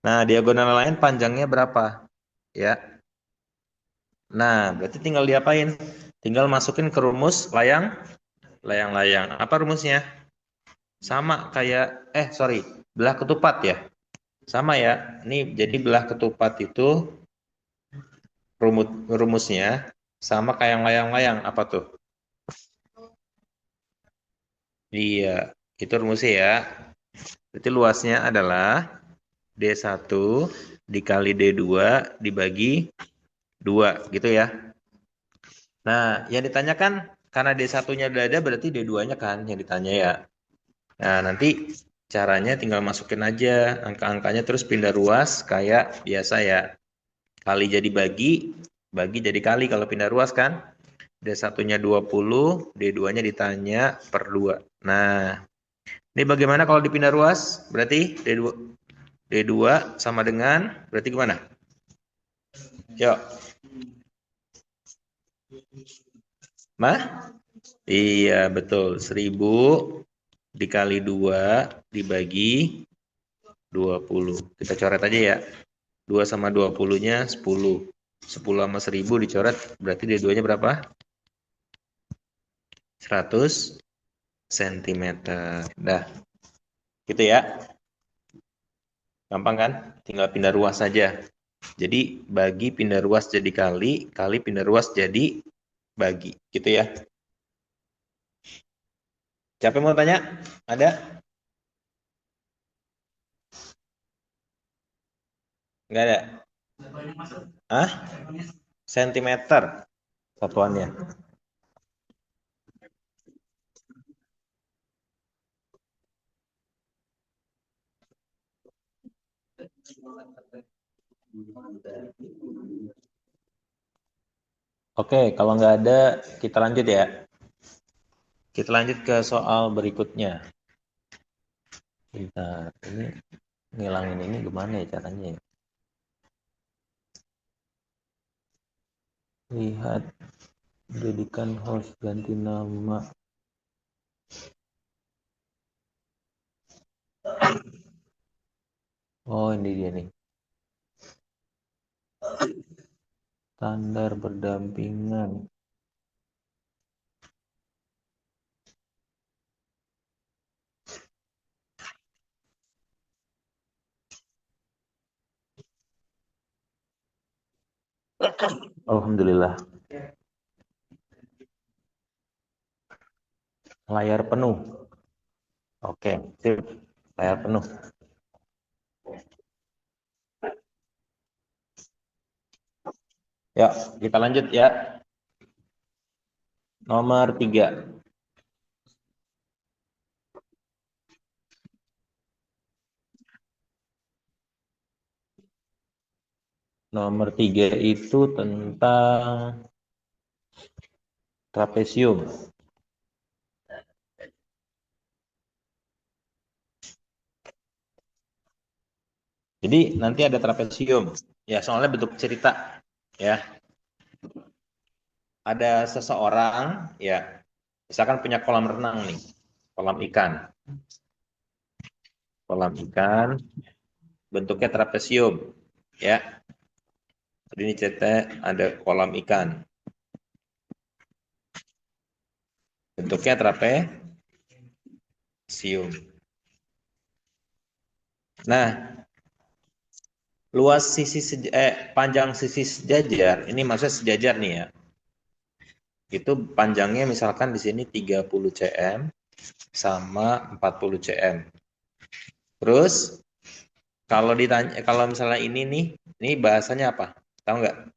Nah, diagonal lain panjangnya berapa? Ya. Nah, berarti tinggal diapain? Tinggal masukin ke rumus layang-layang. Apa rumusnya? Sama kayak, sorry, belah ketupat ya. Sama ya. Ini jadi belah ketupat itu rumusnya sama kayak layang-layang. Apa tuh? Iya, itu rumusnya ya. Berarti luasnya adalah D1 dikali D2 dibagi 2 gitu ya. Nah, yang ditanyakan karena D1-nya udah ada berarti D2-nya kan yang ditanya ya. Nah, nanti caranya tinggal masukin aja angka-angkanya terus pindah ruas kayak biasa ya. Kali jadi bagi, bagi jadi kali kalau pindah ruas kan. D1-nya 20, D2-nya ditanya per 2. Nah, ini bagaimana kalau dipindah ruas? Berarti D2 sama dengan, berarti gimana? Yuk, mah? Iya, betul. 1000 dikali 2 dibagi 20. Kita coret aja ya. 2 sama 20-nya 10. 10 sama 1000 dicoret, berarti D2-nya berapa? 100 cm. Dah, gitu ya. Gampang kan? Tinggal pindah ruas saja. Jadi bagi pindah ruas jadi kali, kali pindah ruas jadi bagi. Gitu ya. Siapa yang mau tanya? Ada? Enggak ada? Hah? Sentimeter satuannya. Oke, kalau nggak ada, kita lanjut ya. Kita lanjut ke soal berikutnya. Bentar, ini ngilangin ini gimana ya caranya ya? Lihat, jadikan host ganti nama. Oh, ini dia nih. Standar berdampingan. Alhamdulillah. Layar penuh. Oke, sip. Layar penuh. Ya, kita lanjut ya. Nomor 3. Nomor 3 itu tentang trapesium. Jadi nanti ada trapesium. Ya, soalnya bentuk cerita. Ya, ada seseorang, ya, misalkan punya kolam renang nih, kolam ikan. Kolam ikan, bentuknya trapesium. Ya, jadi ini cerita ada kolam ikan. Bentuknya trapesium. Nah, luas panjang sisi sejajar, ini maksudnya sejajar nih ya. Itu panjangnya misalkan di sini 30 cm sama 40 cm. Terus kalau misalnya ini nih, ini bahasanya apa? Tahu nggak?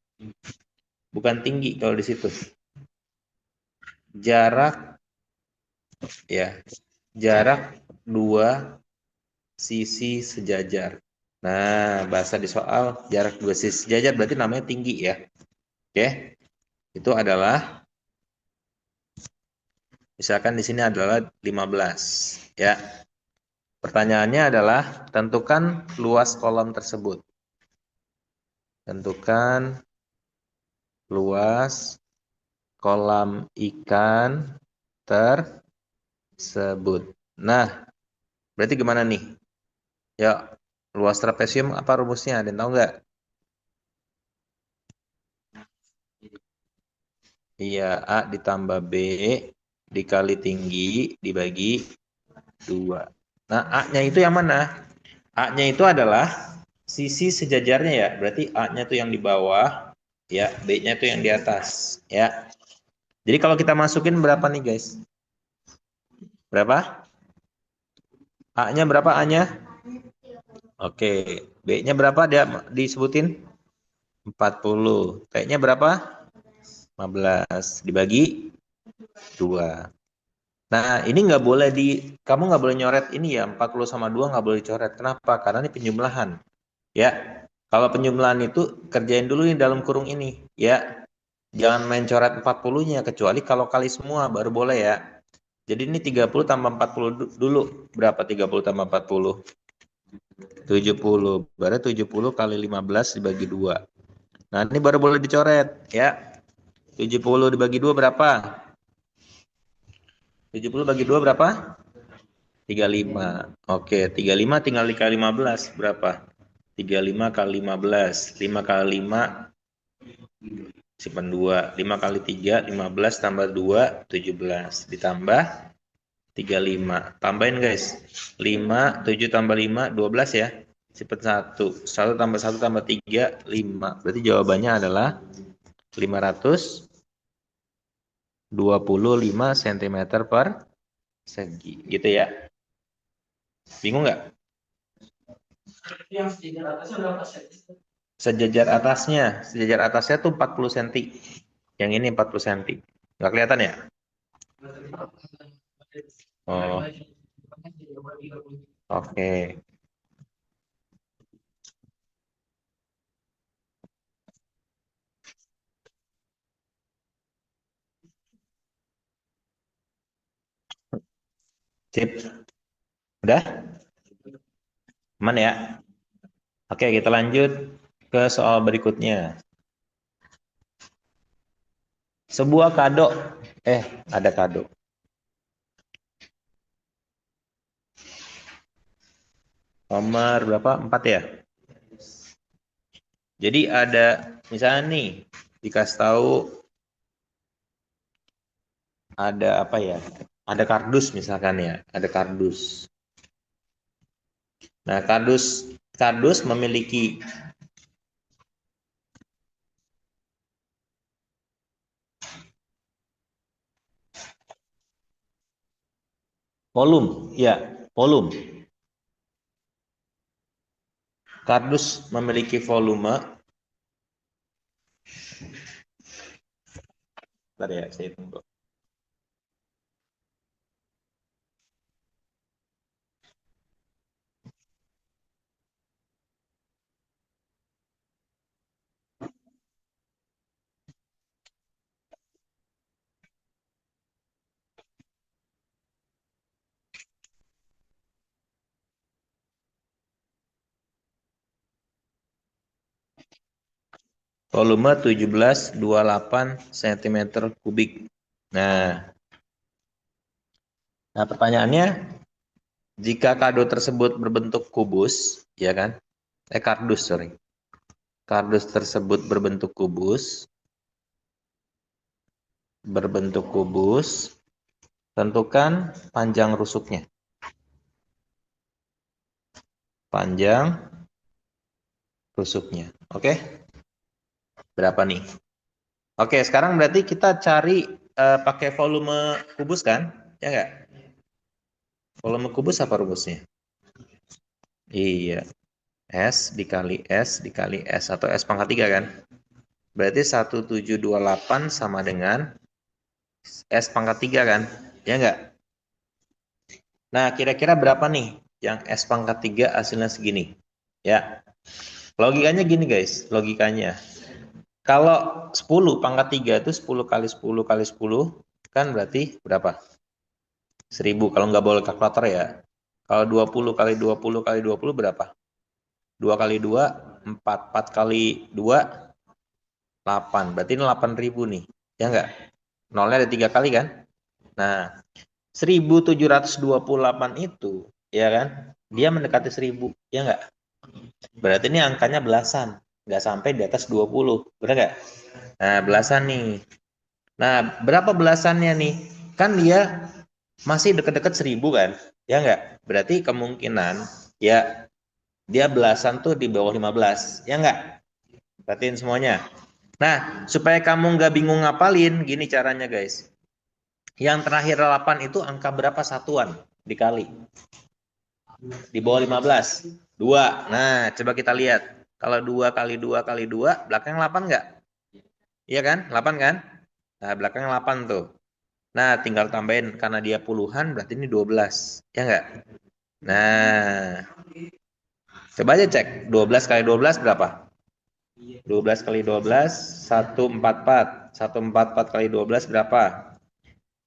Bukan tinggi kalau di situ. Jarak ya, jarak dua sisi sejajar. Nah, bahasa di soal jarak dua sisi sejajar berarti namanya tinggi ya. Oke. Itu adalah misalkan di sini adalah 15 ya. Pertanyaannya adalah tentukan luas kolam tersebut. Tentukan luas kolam ikan tersebut. Nah, berarti gimana nih? Ya, Luas trapesium apa rumusnya? Ada yang tahu nggak? Iya, A ditambah B dikali tinggi dibagi 2. Nah, A-nya itu yang mana? A-nya itu adalah sisi sejajarnya ya. Berarti A-nya itu yang di bawah, ya, B-nya itu yang di atas, ya. Jadi kalau kita masukin berapa nih, guys? Berapa? A-nya berapa A-nya? Oke, B-nya berapa dia disebutin? 40. T-nya berapa? 15 dibagi 2. Nah, ini nggak boleh kamu nggak boleh nyoret ini ya, 40 sama 2 nggak boleh dicoret. Kenapa? Karena ini penjumlahan. Ya, kalau penjumlahan itu kerjain dulu nih dalam kurung ini. Ya, jangan main coret 40-nya, kecuali kalau kali semua baru boleh ya. Jadi ini 30 tambah 40 dulu. Berapa 30 tambah 40? 70. Berarti 70 kali 15 dibagi 2. Nah, ini baru boleh dicoret. Ya, 70 dibagi 2 berapa? 70 bagi 2 berapa? 35. Oke, 35 tinggal dikali 15 berapa? 35 kali 15. 5 kali 5 simpan 2. 5 kali 3 15 tambah 2 17 ditambah 35. Tambahin guys. 5 7 tambah 5 12 ya. Simpan 1. 1 tambah 1 tambah 3 5. Berarti jawabannya adalah 525 cm per segi. Gitu ya. Bingung nggak? Sejajar atasnya tuh 40 cm. Yang ini 40 cm. Nggak kelihatan ya? Oh, oke. Sip. Udah? Aman ya? Oke, kita lanjut ke soal berikutnya. Sebuah kado. Ada kado. Nomor berapa? 4 ya? Jadi ada, misalnya nih, dikasih tahu ada apa ya? Ada kardus misalkan ya, ada kardus. Nah, kardus memiliki volume, ya, volume. Kardus memiliki volume. Bentar ya, saya tunggu. Volume 1728 cm kubik. Nah, pertanyaannya, jika kado tersebut berbentuk kubus, ya kan? Kardus, sorry. Kardus tersebut berbentuk kubus, tentukan panjang rusuknya. Panjang rusuknya. Oke? Berapa nih? Oke, sekarang berarti kita cari pakai volume kubus kan? Ya nggak? Volume kubus apa rumusnya? Iya. S dikali S atau S pangkat 3 kan? Berarti 1728 sama dengan S pangkat 3 kan? Ya nggak? Nah, kira-kira berapa nih yang S pangkat 3 hasilnya segini? Ya, logikanya gini guys, logikanya. Kalau 10 pangkat 3 itu 10 kali 10 kali 10, kan berarti berapa? 1000 kalau nggak boleh kalkulator ya. Kalau 20 kali 20 kali 20 berapa? 2 kali 2, 4. 4 kali 2, 8. Berarti ini 8.000 nih. Ya nggak? Nolnya ada 3 kali kan? Nah, 1728 itu, ya kan? Dia mendekati 1000, ya nggak? Berarti ini angkanya belasan, nggak sampai di atas 20, benar nggak? Nah, belasan nih. Nah, berapa belasannya nih? Kan dia masih deket-deket 1000 kan? Ya nggak? Berarti kemungkinan ya dia belasan tuh di bawah 15, ya nggak? Perhatiin semuanya. Nah, supaya kamu nggak bingung ngapalin, gini caranya guys. Yang terakhir 8 itu angka berapa satuan dikali? Di bawah 15. 2. Nah, coba kita lihat. Kalau 2 kali 2 kali 2, belakang 8 nggak? Iya kan? 8 kan? Nah, belakang 8 tuh. Nah, tinggal tambahin. Karena dia puluhan, berarti ini 12. Ya nggak? Nah, coba aja cek. 12 kali 12 berapa? 12 kali 12, 144. 144 kali 12 berapa?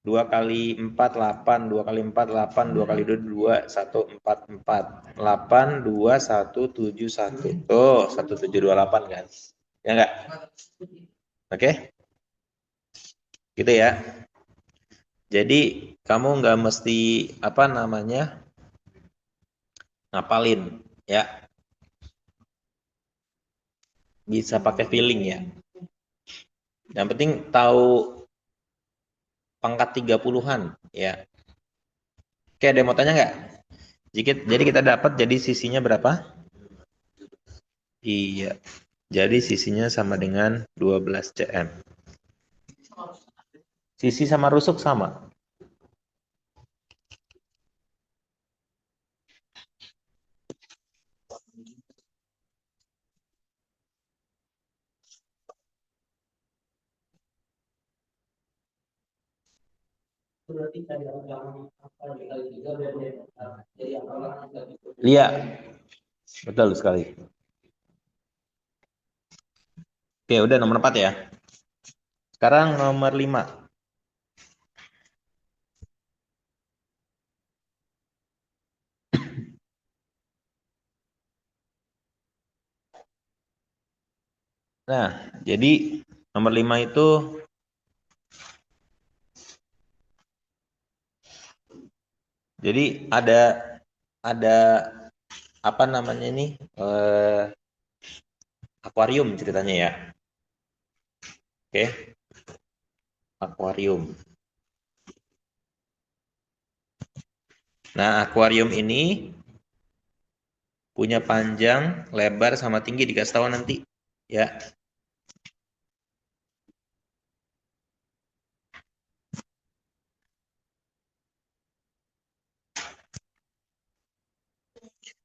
2 kali 4, 8. 2 kali 4, 8. 2 kali 2, 2. 1, 4, 4. 8, 2, 1, 7, 1. Tuh, 1728 kan? Ya enggak? Oke? Gitu ya. Jadi, kamu nggak mesti, apa namanya, ngapalin. Ya, bisa pakai feeling ya. Yang penting tahu pangkat 30-an. Ya. Oke, ada yang mau tanya nggak? Jadi kita dapat jadi sisinya berapa? Iya. Jadi sisinya sama dengan 12 cm. Sisi sama rusuk sama. Iya, betul sekali. Oke, udah nomor 4 ya. Sekarang nomor 5. Nah, jadi nomor 5 itu jadi ada apa namanya ini? Akuarium ceritanya ya. Oke, akuarium. Nah, akuarium ini punya panjang, lebar sama tinggi dikasih tahu nanti. Ya.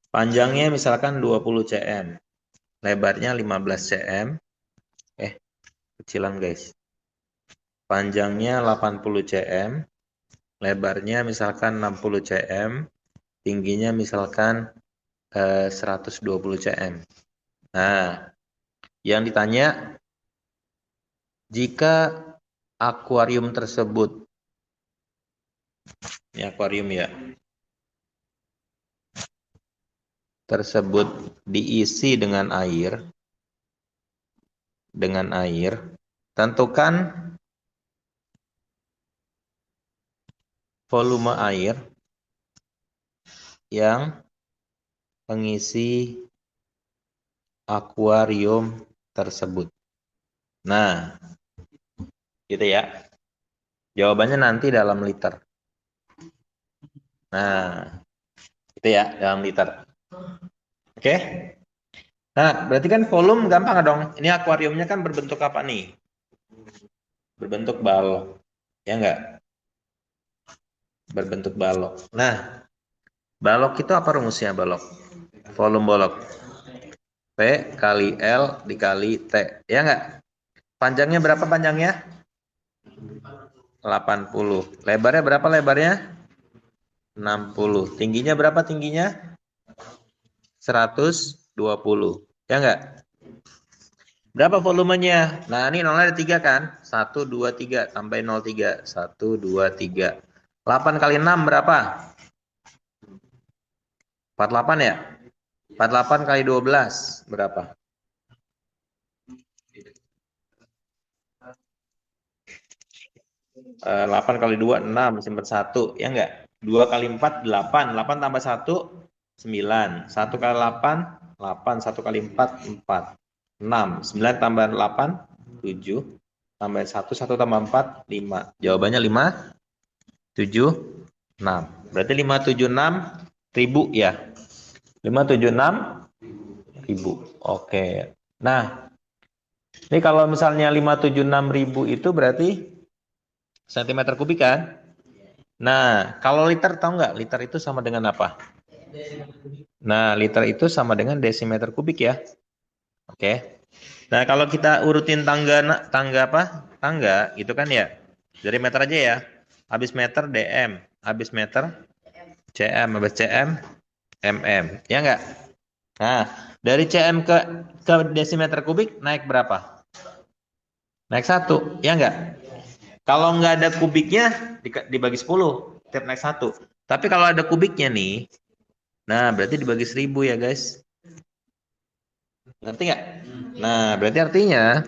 Panjangnya misalkan 20 cm, lebarnya 15 cm. Kecilan guys. Panjangnya 80 cm, lebarnya misalkan 60 cm, tingginya misalkan 120 cm. Nah, yang ditanya jika akuarium tersebut, ini akuarium ya, tersebut diisi dengan air, tentukan volume air yang mengisi akuarium tersebut. Nah, gitu ya. Jawabannya nanti dalam liter. Nah, itu ya dalam liter. Oke? Nah, berarti kan volume gampang dong. Ini akuariumnya kan berbentuk apa nih? Berbentuk balok. Ya enggak? Berbentuk balok. Nah, balok itu apa rumusnya balok? Volume balok. P kali L dikali T. Ya enggak? Panjangnya berapa panjangnya? 80. Lebarnya berapa lebarnya? 60. Tingginya berapa tingginya? 120. Ya enggak? Berapa volumenya? Nah, ini nolnya ada 3 kan? 1, 2, 3. Tambahin 0, 3. 1, 2, 3. 8 kali 6 berapa? 48 ya? 48 kali 12 berapa? 8 kali 2, 6. Simpan 1. Ya enggak? 2 kali 4, 8. 8 tambah 1, 9. 1 kali 8, 8, 1 kali 4, 4. 6. 9 tambah 8, 7. Tambah 1, 1 tambah 4, 5. Jawabannya 5, 7, 6. Berarti 576 ribu ya. 576 ribu. Oke. Nah, ini kalau misalnya 576 ribu itu berarti sentimeter kubik kan? Nah, kalau liter tahu nggak? Liter itu sama dengan apa? Nah, liter itu sama dengan desimeter kubik ya. Oke. Nah, kalau kita urutin tangga apa? Tangga itu kan ya. Dari meter aja ya. Habis meter DM, habis meter cm, habis cm mm. Ya nggak? Nah, dari cm ke desimeter kubik naik berapa? Naik 1, ya nggak? Kalau nggak ada kubiknya dibagi 10, tiap naik 1. Tapi kalau ada kubiknya nih, nah berarti dibagi 1000 ya guys. Ngerti nggak? Nah, berarti artinya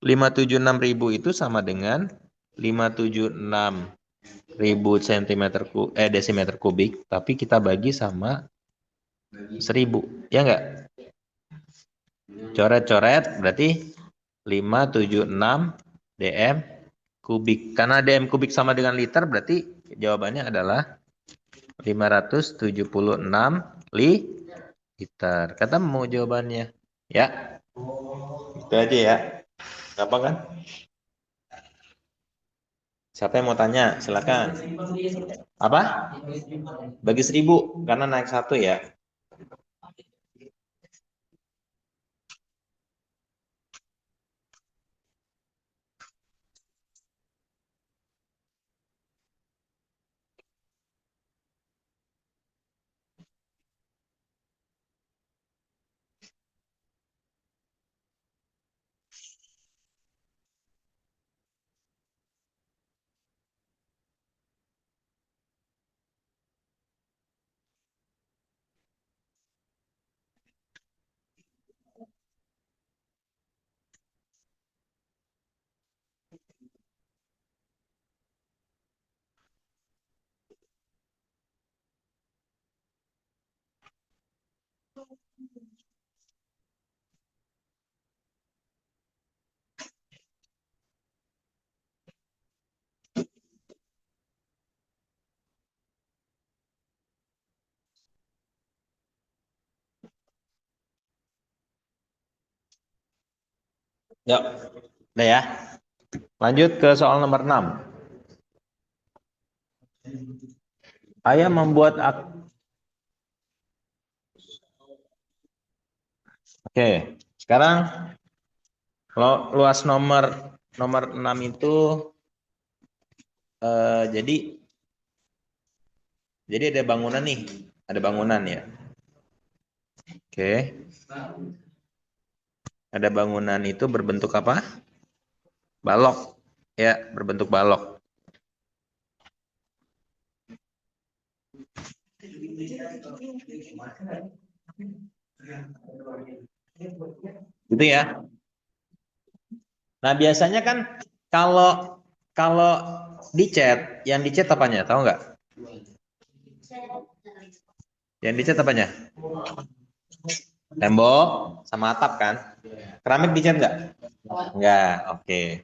576 ribu itu sama dengan 576 ribu desimeter kubik, tapi kita bagi sama 1000, ya nggak? Coret-coret berarti 576 dm kubik. Karena dm kubik sama dengan liter, berarti jawabannya adalah 576 liter. Ketemu jawabannya. Ya, itu aja ya. Apa kan? Siapa yang mau tanya? Silakan. Apa? Bagi 1000 karena naik 1 ya. Yuk, udah ya. Lanjut ke soal nomor 6. Ayah membuat Oke, sekarang kalau luas nomor 6 itu jadi ada bangunan nih, ada bangunan ya. Oke. Ada bangunan itu berbentuk apa? Balok. Ya, berbentuk balok. Gitu ya. Nah, biasanya kan kalau kalau dicat, yang dicat apanya? Tahu nggak? Yang dicat apanya? Tembok sama atap kan? Keramik dicat nggak? Nggak, oke.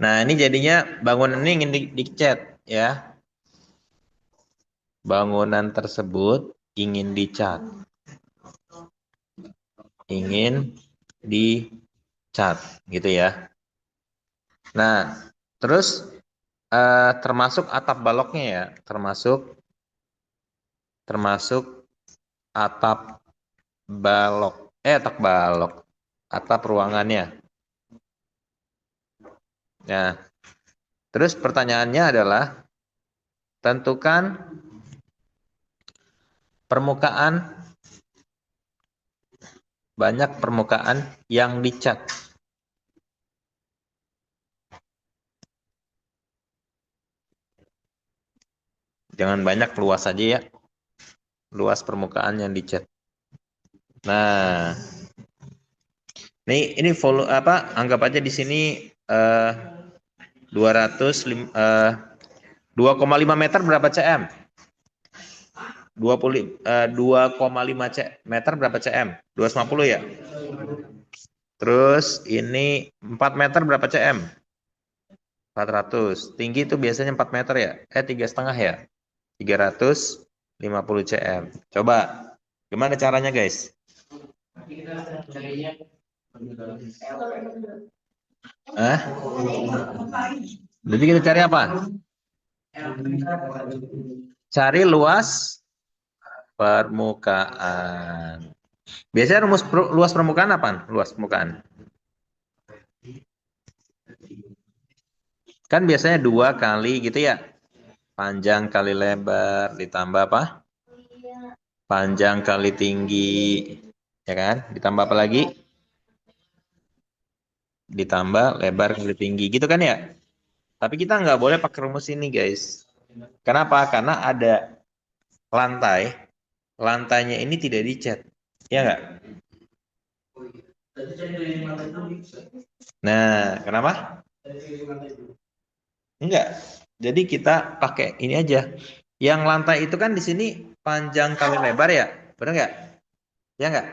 Nah, ini jadinya bangunan ini ingin dicat ya. Bangunan tersebut ingin dicat. Ingin dicat, gitu ya. Nah, terus termasuk atap baloknya ya, termasuk atap balok, atap balok, atap ruangannya. Nah, terus pertanyaannya adalah tentukan banyak permukaan yang dicat. Jangan banyak, luas aja ya. Luas permukaan yang dicat. Nah, ini volume apa? Anggap aja di sini 2,5 meter berapa cm? 2,5 meter berapa cm? 250 ya? Terus ini 4 meter berapa cm? 400. Tinggi itu biasanya 4 meter ya? 3,5 ya? 350 cm. Coba, gimana caranya guys? Hah? Jadi kita cari apa? Cari luas permukaan. Biasanya rumus luas permukaan apa? Luas permukaan. Kan biasanya 2 kali gitu ya. Panjang kali lebar ditambah apa? Panjang kali tinggi. Ya kan? Ditambah apa lagi? Ditambah lebar kali tinggi. Gitu kan ya? Tapi kita nggak boleh pakai rumus ini guys. Kenapa? Karena ada lantai. Lantainya ini tidak dicat. Ya nggak? Nah, kenapa? Enggak. Jadi kita pakai ini aja. Yang lantai itu kan di sini panjang kali lebar ya, benar nggak? Ya nggak?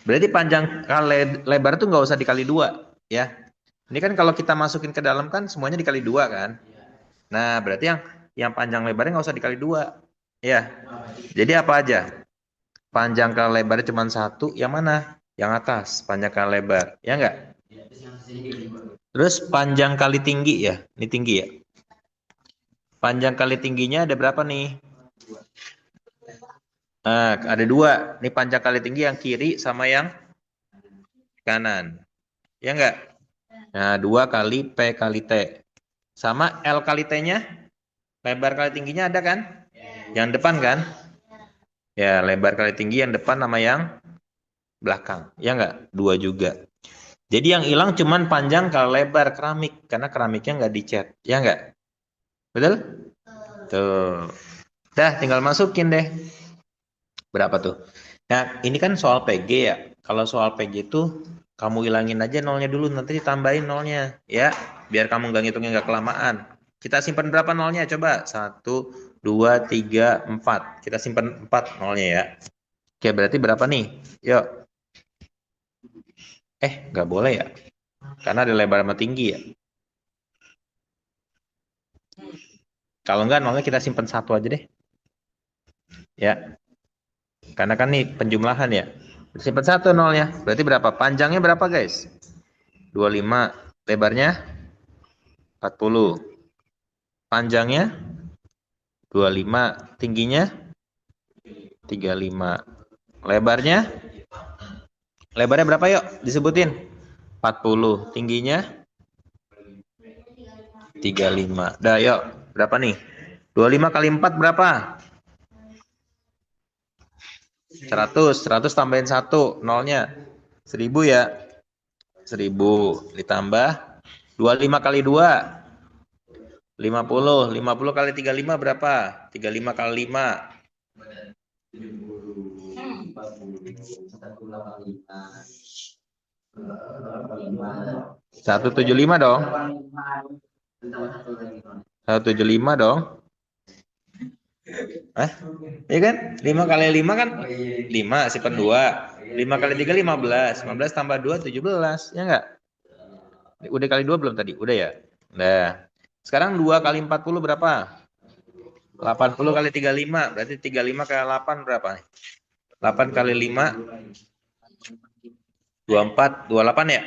Berarti panjang kali lebar itu nggak usah dikali 2, ya. Ini kan kalau kita masukin ke dalam kan semuanya dikali 2 kan. Nah, berarti yang panjang lebarnya nggak usah dikali 2, ya. Jadi apa aja? Panjang kali lebarnya cuma 1, yang mana? Yang atas, panjang kali lebar, ya nggak? Terus panjang kali tinggi ya, ini tinggi ya. Panjang kali tingginya ada berapa nih? Nah, ada 2. Ini panjang kali tinggi yang kiri sama yang kanan. Ya enggak? Nah, 2 kali P kali T. Sama L kali T-nya. Lebar kali tingginya ada kan? Yang depan kan? Ya, lebar kali tinggi yang depan sama yang belakang. Ya enggak? 2 juga. Jadi yang hilang cuman panjang kali lebar keramik. Karena keramiknya enggak dicat. Ya enggak? Betul? Tuh. Dah, tinggal masukin deh. Berapa tuh? Nah, ini kan soal PG ya. Kalau soal PG itu kamu hilangin aja nolnya dulu, nanti ditambahin nolnya, ya. Biar kamu nggak ngitungnya nggak kelamaan. Kita simpan berapa nolnya? Coba 1, 2, 3, 4. Kita simpan 4 nolnya ya. Oke, berarti berapa nih? Yuk. Nggak boleh ya. Karena ada lebar sama tinggi ya. Kalau nggak nolnya kita simpan 1 aja deh. Ya. Karena kan nih penjumlahan ya. Simpan 1 nolnya. Berarti berapa? Panjangnya berapa guys? 25. Lebarnya 40. Panjangnya 25. Tingginya 35. Lebarnya berapa yuk? Disebutin. 40. Tingginya 35. Dah yuk. Berapa nih? 25 kali 4 berapa? 100. 100 tambahin 1. Nolnya 1000 ya. 1000 ditambah 25 kali 2. 50. 50 kali 35 berapa? 35 kali 5. 175 dong. 175 dong. Iya kan? 5 kali 5 kan 5, simpan 2. 5 kali 3 15. 15 tambah 2 17. Ya enggak? Udah kali 2 belum tadi? Udah ya? Nah. Sekarang 2 kali 40 berapa? 80 kali 35. Berarti 35 kali 8 berapa? 8 kali 5 24, 28 ya?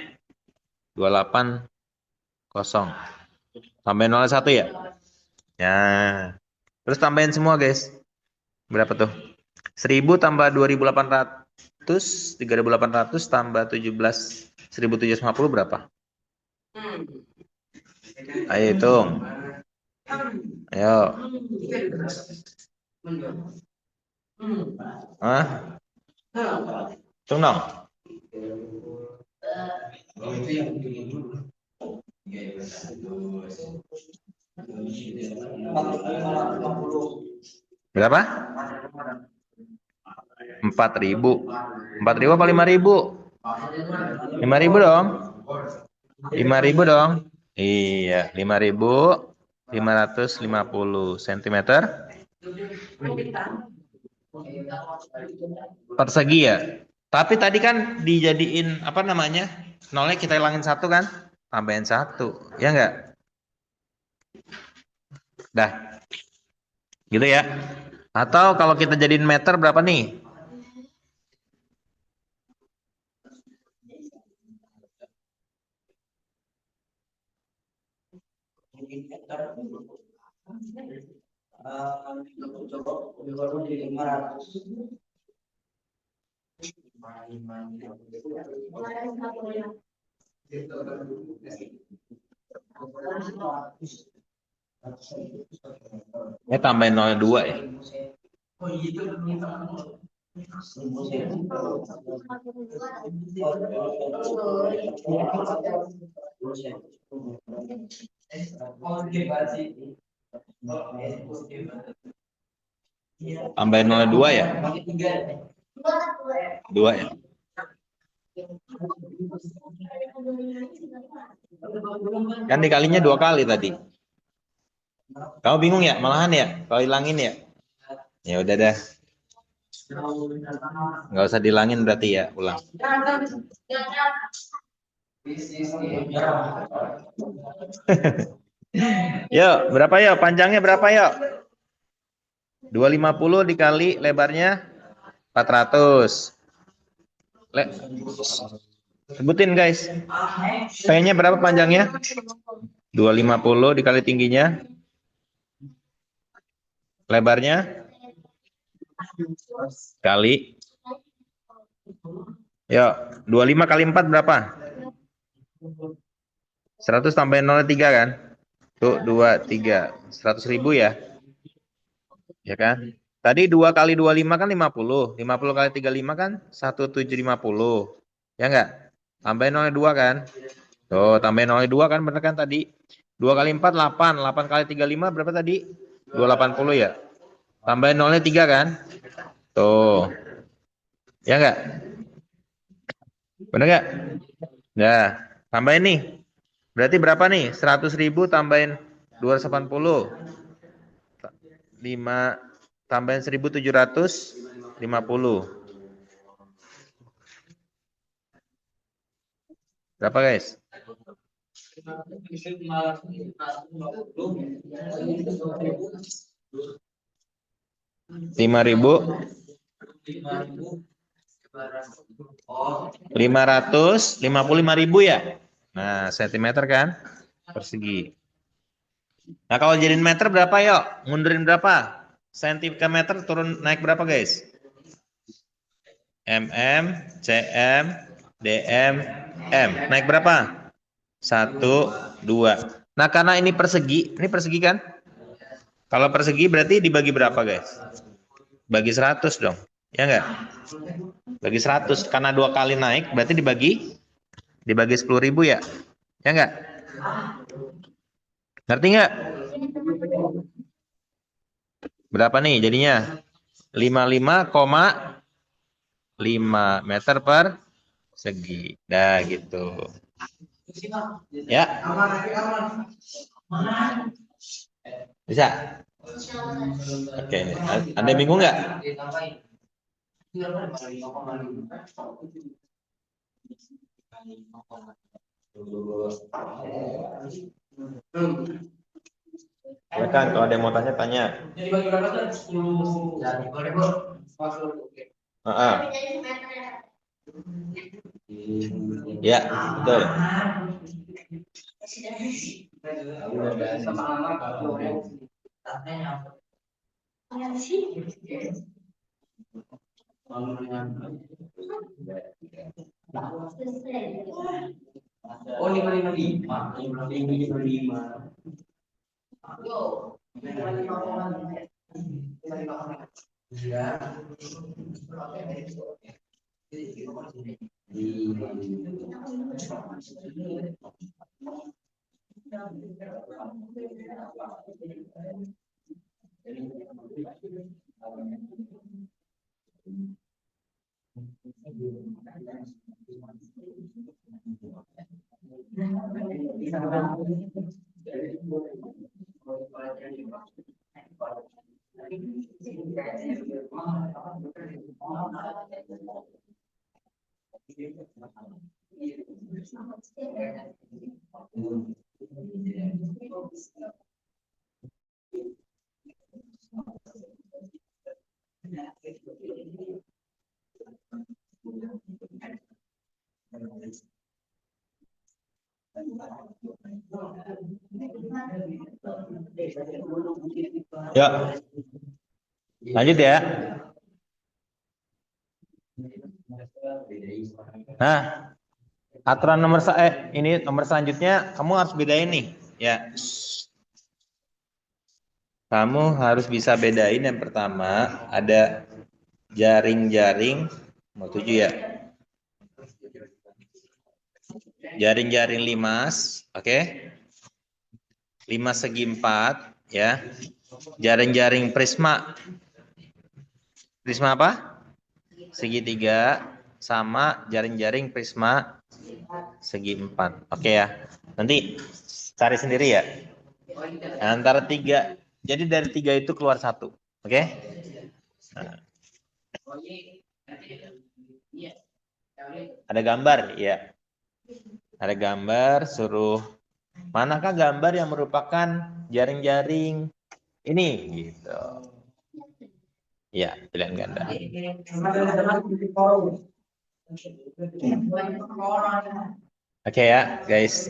28 kosong. Tambahin 01 ya? Ya. Terus tambahin semua guys. Berapa tuh? 1000 tambah 2800, 3800 tambah 17, 1750 berapa? Ayo hitung. Ayo. Hah? Hitung dong. Berapa? 4000. 4000 apa 5000? 5000 dong. 5000 dong. Iya, 5550 cm Persegi ya. Tapi tadi kan dijadiin apa namanya? Nolnya kita hilangin satu kan? Tambahin satu. Ya enggak? Dah. Gitu ya. Atau kalau kita jadiin meter berapa nih? Tambahin 0,2 ya. Tambahin 0,2 ya. 2 ya. Kan dikalinya 2 kali tadi. Kamu bingung ya? Malahan ya? Kalau hilangin ya? Ya udah dah. Nggak usah dilangin berarti ya, ulang. Yuk, berapa yuk? Panjangnya berapa yuk? 250 dikali lebarnya 400. Sebutin guys. Pengennya berapa panjangnya? 250 dikali tingginya. Lebarnya kali. Yuk, 25 kali 4 berapa? 100 tambahin 0,3 kan? Tuh, 2, 3. 100.000 ya? Ya kan? Tadi 2 kali 25 kan 50. 50 kali 35 kan 1750. Ya enggak? Tambahin 0,2 kan? Tuh, tambahin 0,2 kan bener kan tadi? 2 kali 4, 8. 8 kali 35 berapa tadi? 280 ya? Tambahin 0,3 kan? Tuh. Ya enggak? Bener enggak? Nah, tambahin nih. Berarti berapa nih? 100.000 tambahin 280. 5 tambahin 1.750. Berapa guys? 5.555.000 ya. Nah, sentimeter kan? Persegi. Nah, kalau jadiin meter berapa yuk? Mundurin berapa? Sentimeter turun naik berapa guys? mm, cm, dm, m. Naik berapa? 1, 2. Nah, karena ini persegi kan? Kalau persegi berarti dibagi berapa guys? Bagi 100 dong. Ya enggak? Bagi 100. Karena 2 kali naik berarti dibagi 10.000 ya? Ya enggak? Ngerti enggak? Berapa nih jadinya? 55,5 meter per segi. Dah gitu. Ya. Bisa? Oke. Anda bingung nggak? Silakan kalau ada yang mau tanya. Ya, betul. Oh, 555. Yuk, lanjut ya. Nah, aturan ini nomor selanjutnya kamu harus bedain nih, ya. Kamu harus bisa bedain yang pertama ada jaring-jaring, mau 7 ya. Jaring-jaring limas, oke. 5 segi 4 ya. Jaring-jaring prisma. Prisma apa? Segitiga sama jaring-jaring prisma segi 4. Oke ya. Nanti cari sendiri ya. Antara 3. Jadi dari 3 itu keluar 1. Oke? Nah. Ada gambar, ya. Ada gambar, suruh manakah gambar yang merupakan jaring-jaring ini gitu. Ya, pilihan ganda. Oke ya, guys.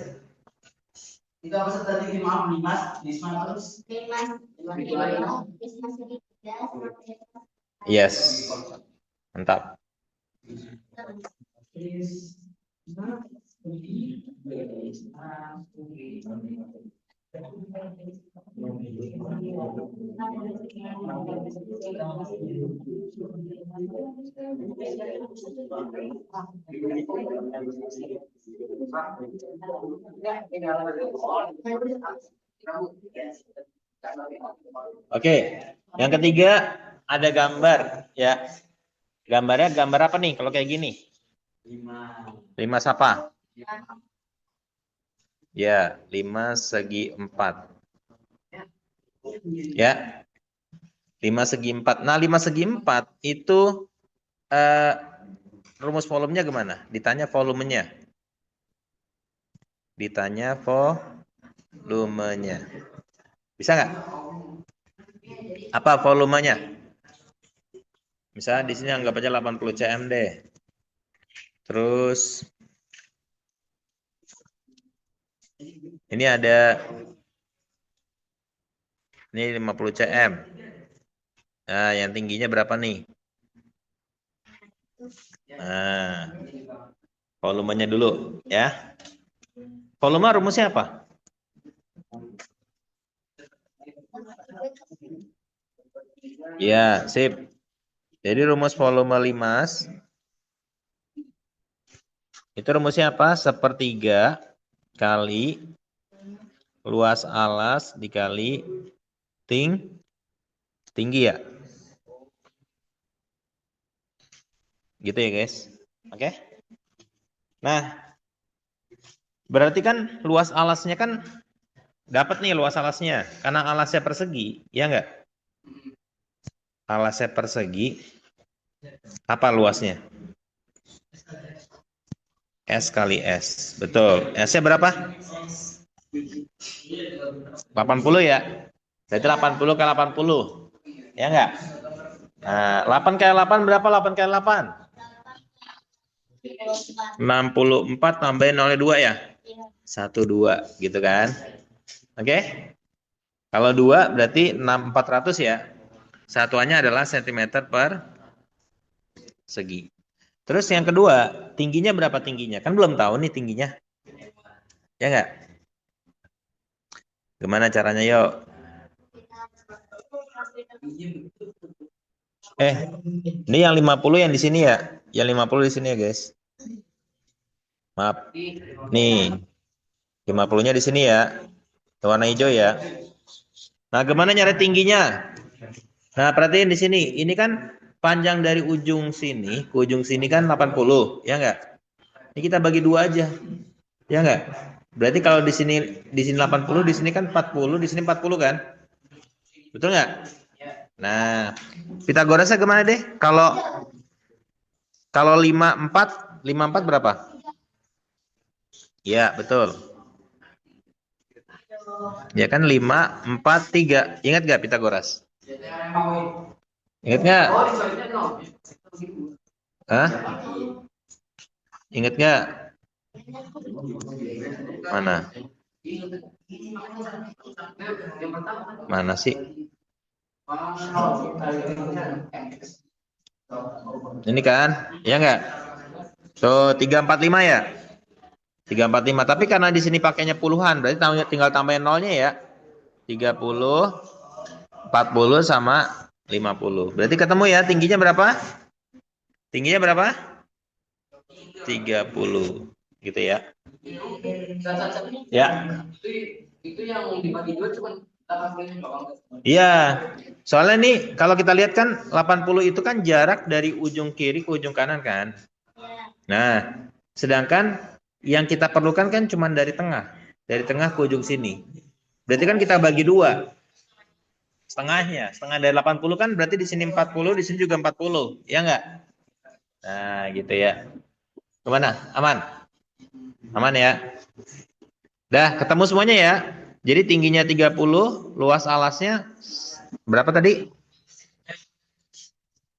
Itu apa tadi limas terus? Yes. Mantap. Oke, yang ketiga ada gambar ya. Gambarnya gambar apa nih kalau kayak gini? Limas apa? Ya, 5 segi 4. Ya. 5 segi 4. Nah, 5 segi 4 itu rumus volumenya gimana? Ditanya volumenya. Ditanya volumenya. Bisa nggak? Apa volumenya? Misalnya di sini anggap aja 80 cm deh. Terus ini ada ini 50 cm. Nah, yang tingginya berapa nih? Nah, volumenya dulu ya. Volume rumusnya apa? Ya, sip. Jadi rumus volume limas itu rumusnya apa? Sepertiga kali luas alas dikali tinggi ya. Gitu ya guys. Oke. Nah, berarti kan luas alasnya kan dapat nih luas alasnya. Karena alasnya persegi, ya enggak? Alasnya persegi. Apa luasnya? S kali S. Betul. S-nya berapa? 80 ya. Berarti 80 kali 80. Ya enggak? Nah, 8 kali 8 berapa? 8 kali 8? 64 tambahin 02 ya? 12 gitu kan? Oke? Kalau 2 berarti 400 ya. Satuannya adalah cm per segi. Terus yang kedua, tingginya berapa tingginya? Kan belum tahu nih tingginya. Ya enggak? Gimana caranya yuk? Ini yang 50 yang di sini ya. Yang 50 di sini ya, guys. Maaf. Nih. 50-nya di sini ya. Warna hijau ya. Nah, gimana nyari tingginya? Nah, perhatiin di sini. Ini kan panjang dari ujung sini ke ujung sini kan 80, ya enggak? Ini kita bagi 2 aja. Ya enggak? Berarti kalau di sini 80, di sini kan 40, di sini 40 kan? Betul enggak? Nah, Pitagorasnya gimana deh? Kalau 54 berapa? Iya, betul. Ya kan 5, 4, 3. Ingat gak Pitagoras? Ingat nggak? Hah? Ingat nggak? Mana? Mana sih? Ini kan? Ya nggak? Tuh 345 ya? 345. Tapi karena di sini pakainya puluhan, berarti tinggal tambahin nolnya ya. 30, 40 sama 50. Berarti ketemu ya, tingginya berapa? Tingginya berapa? 30. Gitu ya. Ya. Itu yang dibagi dua cuma 80 doang. Iya. Soalnya nih kalau kita lihat kan 80 itu kan jarak dari ujung kiri ke ujung kanan kan. Nah, sedangkan yang kita perlukan kan cuma dari tengah. Dari tengah ke ujung sini. Berarti kan kita bagi dua. Setengahnya. Setengah dari 80 kan berarti di sini 40, di sini juga 40. Ya enggak? Nah, gitu ya. Kemana? Aman? Aman ya? Dah, ketemu semuanya ya. Jadi tingginya 30, luas alasnya berapa tadi?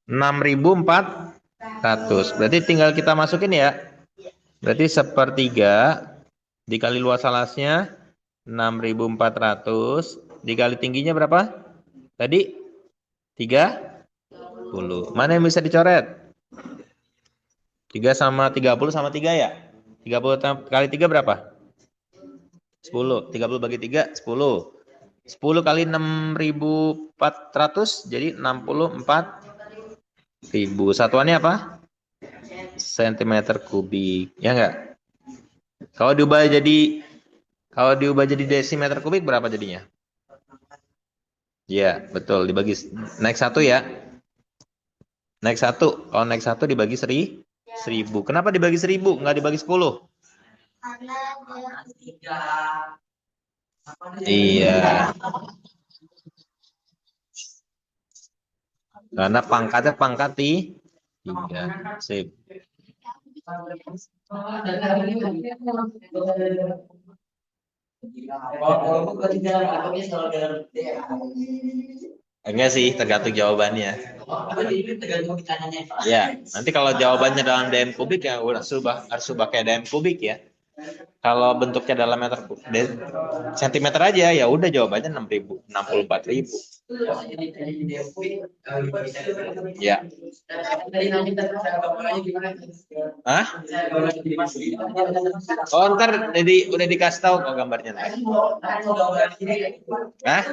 6.400. Berarti tinggal kita masukin ya. Berarti sepertiga dikali luas alasnya 6.400 dikali tingginya berapa? Tadi 30. Mana yang bisa dicoret? 3 sama 30 sama 3 ya? 30 kali 3 berapa? 10. 30 bagi 3 10. 10 kali 6.400 jadi 64.000. Satuannya apa? Sentimeter kubik. Ya enggak? Kalau diubah jadi desimeter kubik berapa jadinya? Ya, betul. Dibagi naik 1 ya. Naik 1. Kalau naik 1 dibagi 1000. Kenapa dibagi 1000? Enggak dibagi 10? Iya. Karena pangkatnya pangkat 3. Sip. Enggak sih, tergantung jawabannya. Ya, nanti kalau jawabannya dalam dm kubik ya harus ubah kayak dm kubik ya. Kalau bentuknya dalam sentimeter aja ya udah jawabannya 6.000, 64.000. Ya. Hah? Oh, ntar jadi udah dikasih tahu kok gambarnya. Hah?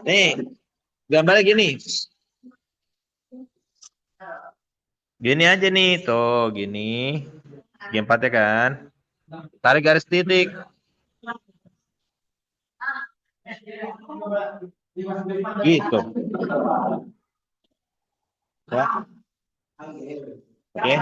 Nih, gambarnya gini. Gini aja nih, tuh gini. G4 ya kan. Tarik garis titik. Gitu. Ya. Oke.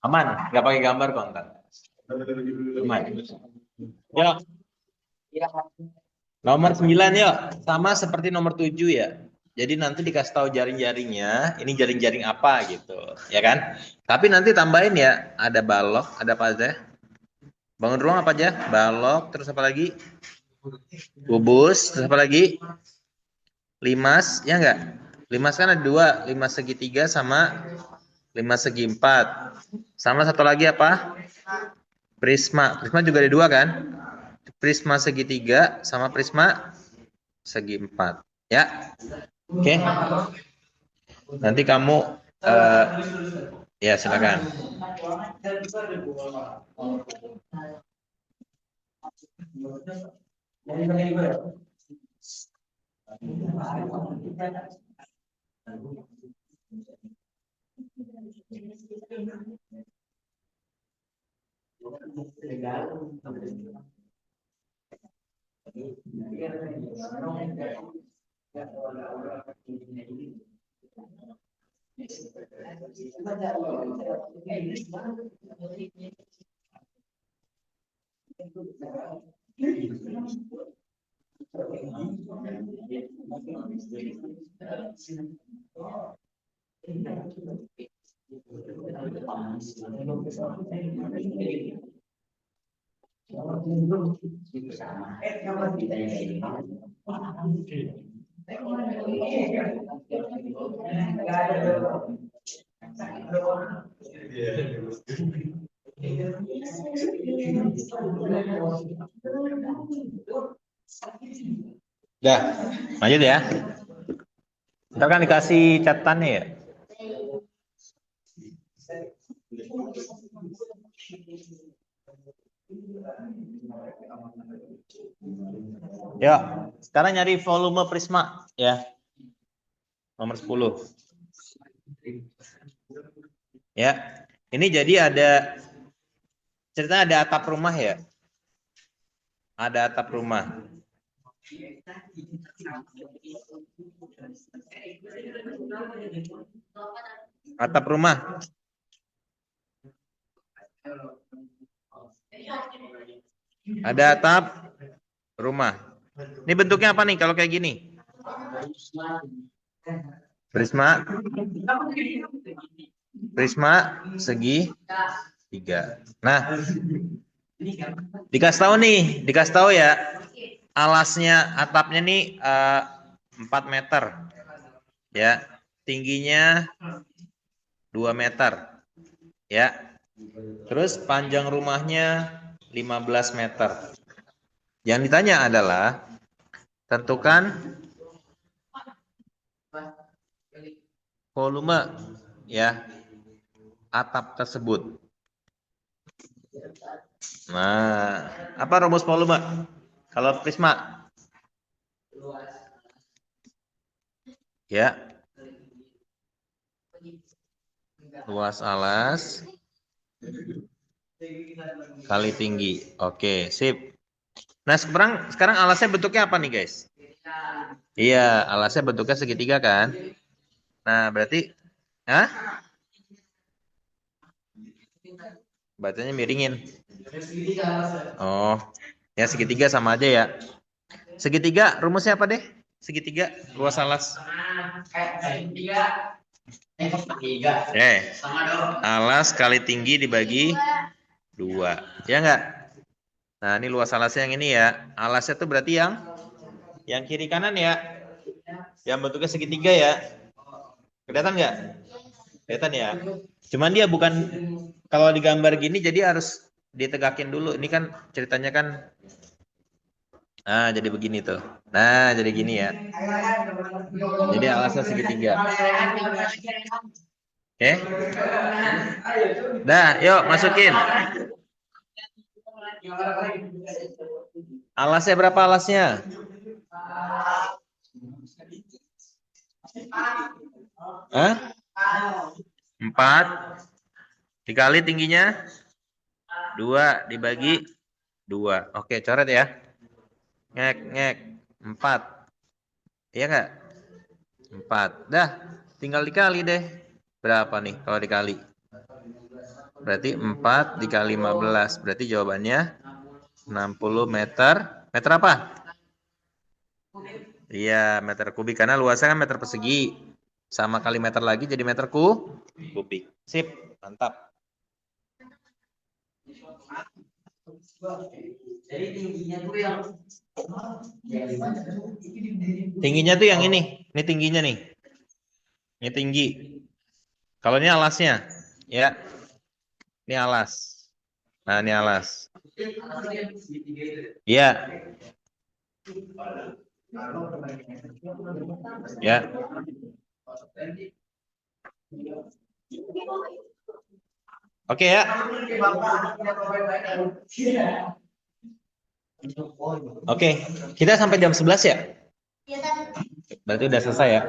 Aman, nggak pakai gambar kontak. Aman. Yuk. Nomor 9 yuk. Sama seperti nomor 7 ya. Jadi nanti dikasih tahu jaring-jaringnya, ini jaring-jaring apa gitu, ya kan? Tapi nanti tambahin ya, ada balok, ada apa aja? Bangun ruang apa aja? Balok, terus apa lagi? Kubus, terus apa lagi? Limas, ya enggak? Limas kan ada 2, limas segitiga sama limas segi 4. Sama satu lagi apa? Prisma. Prisma juga ada 2 kan? Prisma segitiga sama prisma segi 4. Ya. Oke. Nanti kamu ya silakan. Udah, lanjut ya. Ntar kan dikasih catatannya ya. Yuk, sekarang nyari volume prisma ya. Nomor 10. Ya. Ini jadi ada cerita ada atap rumah ya. Ada atap rumah. Atap rumah. Ada atap rumah. Ini bentuknya apa nih kalau kayak gini? Prisma. Prisma segi 3. Nah, dikasih tahu ya. Alasnya atapnya nih 4 meter. Ya, tingginya 2 meter. Ya. Terus panjang rumahnya 15 meter. Yang ditanya adalah tentukan volume ya atap tersebut. Nah, apa rumus volume? Kalau prisma? Ya. Luas alas kali tinggi. Oke, sip. Nah, sekarang alasnya bentuknya apa nih, guys? Iya, alasnya bentuknya segitiga kan? Nah, berarti bacanya miringin. Oh, ya segitiga sama aja ya. Segitiga rumusnya apa deh? Segitiga luas alas. Alas kali tinggi dibagi 2. Ya enggak? Nah, ini luas alasnya yang ini ya. Alasnya tuh berarti yang kiri kanan ya. Yang bentuknya segitiga ya. Kelihatan nggak? Kelihatan ya. Cuman dia bukan kalau digambar gini jadi harus ditegakin dulu. Ini kan ceritanya kan jadi begini tuh. Nah, jadi gini ya. Jadi alasnya segitiga. Oke. Dah, yuk masukin. Alasnya berapa alasnya? 4 dikali tingginya 2 dibagi 2. Oke, coret ya. Ngek 4. Iya enggak? 4. Dah, tinggal dikali deh. Berapa nih kalau dikali? Berarti 4 dikali 15. Berarti jawabannya 60 meter. Meter apa? Iya, meter kubik. Karena luasnya kan meter persegi. Sama kali meter lagi jadi meter kubik. Sip, mantap. Jadi tingginya tuh yang ini. Ini tingginya nih. Ini tinggi. Kalau ini alasnya, ya. Ini alas. Nah, ini alas. Iya. Ya. Oke ya. Oke, kita sampai jam 11 ya? Berarti udah selesai ya?